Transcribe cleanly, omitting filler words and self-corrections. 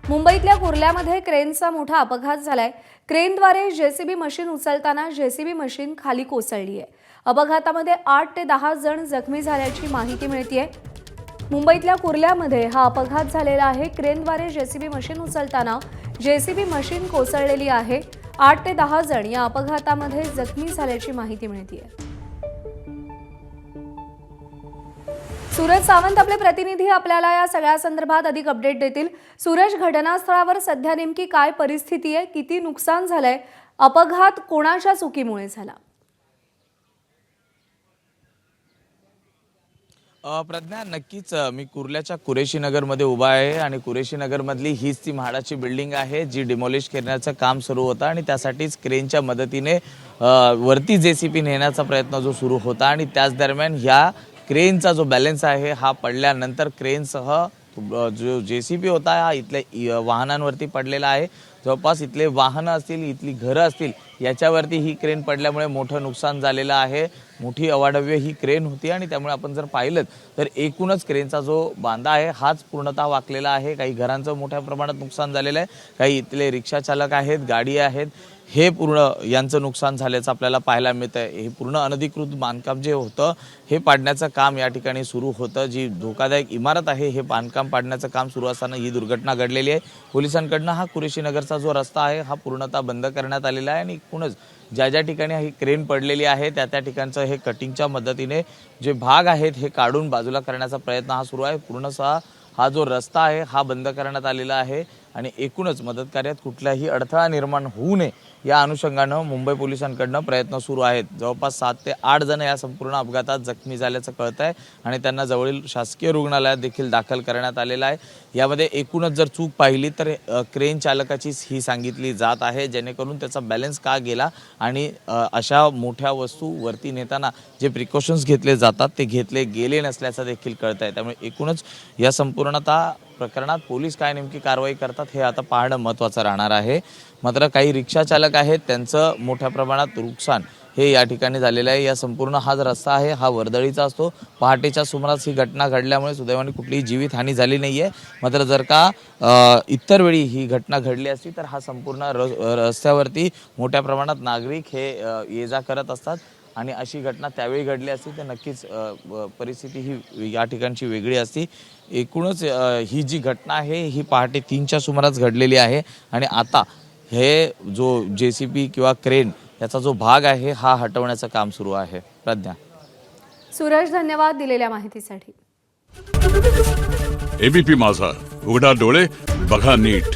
मुंबईतल्या कुर्ल्यामध्ये क्रेनचा मोठा अपघात झालाय। क्रेनद्वारे जेसीबी मशीन उचलताना जेसीबी मशीन खाली कोसळली आहे। अपघातामध्ये 8 ते 10 जण जखमी झाल्याची माहिती मिळतेय। मुंबईतल्या कुर्ल्यामध्ये हा अपघात झालेला आहे। क्रेनद्वारे जेसीबी मशीन उचलताना जेसीबी मशीन कोसळलेली आहे। 8 ते 10 जण या अपघातामध्ये जखमी झाल्याची माहिती मिळतेय। सूरज सावंत आपले प्रतिनिधी आपल्याला या सगळ्या संदर्भात अधिक अपडेट देतील। सूरज, घटनास्थळावर सध्या नेमकी काय परिस्थिती आहे, किती नुकसान झालंय, अपघात कोणाच्या चुकीमुळे झाला? प्रज्ञा, नक्कीच मी कुर्ल्याच्या कुरेशी नगरमध्ये उभा आहे आणि कुरेशी नगरमधली हीच ती म्हाडाची बिल्डिंग आहे जी डिमॉलिश करण्याचं काम सुरू होतं आणि त्यासाठीच क्रेनच्या मदतीने वरती जेसीबी नेण्याचा प्रयत्न जो सुरू होता आणि त्याच दरम्यान ह्या क्रेनचा जो बॅलन्स आहे हा पडल्यानंतर क्रेनसह जो जेसीबी होता हा इथल्या वाहनांवरती पडलेला आहे। जवळपास इथले वाहनं असतील, इथली घरं असतील, याच्यावरती ही क्रेन पडल्यामुळे मोठं नुकसान झालेलं आहे। मोठी अवाढव्य ही क्रेन होती आणि त्यामुळे आपण जर पाहिलं तर एकूणच क्रेनचा जो बांधा आहे हाच पूर्णतः वाकलेला आहे। काही घरांचं मोठ्या प्रमाणात नुकसान झालेलं आहे, काही इथले रिक्षा चालक आहेत, गाडी आहेत, हे पूर्ण यांचं नुकसान झाल्याचं आपल्याला पाहायला मिळतंय। हे पूर्ण अनधिकृत बांधकाम जे होतं हे पाडण्याचं काम या ठिकाणी सुरू होतं। जी धोकादायक इमारत आहे हे बांधकाम पाडण्याचं काम सुरू असताना ही दुर्घटना घडलेली आहे। पोलिसांकडनं हा कुरेशी नगरचा जो रस्ता आहे हा पूर्णतः बंद करण्यात आलेला आहे आणि एकूणच ज्या ज्या ठिकाणी ही क्रेन पडलेली आहे त्या त्या ठिकाणचं हे कटिंगच्या मदतीने जे भाग आहेत हे काढून बाजूला करण्याचा प्रयत्न हा सुरू आहे। पूर्णतः हा जो रस्ता आहे हा बंद करण्यात आलेला आहे आणि एकूणच मदत कार्यात कुठलाही अडथळा निर्माण होऊ नये या अनुषंगानं मुंबई पोलिसांकडनं प्रयत्न सुरू आहेत। जवळपास 7 ते 8 जण या संपूर्ण अपघातात जखमी झाल्याचं कळत आहे आणि त्यांना जवळील शासकीय रुग्णालयात देखील दाखल करण्यात आलेलं आहे। यामध्ये एकूणच जर चूक पाहिली तर क्रेन चालकाचीच ही सांगितली जात आहे, जेणेकरून त्याचा बॅलन्स का गेला आणि अशा मोठ्या वस्तू वरती नेताना जे प्रिकॉशन्स घेतले जातात ते घेतले गेले नसल्याचं देखील कळत आहे। त्यामुळे एकूणच या संपूर्णतः प्रकरणात पोलीस काय नेमकी कारवाई करतात हे आता पाहणं महत्त्वाचं राहणार आहे। मात्र काही रिक्षा चालक आहेत त्यांचं मोठ्या प्रमाणात नुकसान हे या ठिकाणी झालेलं आहे। या संपूर्ण हा जो रस्ता आहे हा वर्दळीचा असतो। पहाटेच्या सुमारास ही घटना घडल्यामुळे सुदैवाने कुठलीही जीवितहानी झाली नाही आहे। मात्र जर का इतर वेळी ही घटना घडली असती तर हा संपूर्ण रस्त्यावरती मोठ्या प्रमाणात नागरिक हे ये जा करत असतात आणि अशी घटना त्यावेळी घडली असती तर नक्कीच परिस्थिती ही या ठिकाणची वेगळी असती। एकूणच ही जी घटना आहे ही पहाटे 3च्या सुमारास घडलेली आहे आणि आता हे जो जेसीबी किंवा क्रेन याचा जो भाग आहे हा हटवण्याचं काम सुरू आहे। प्रज्ञा। सूरज, धन्यवाद दिलेल्या माहितीसाठी। एबीपी माझा, उघडा डोळे बघा नीट।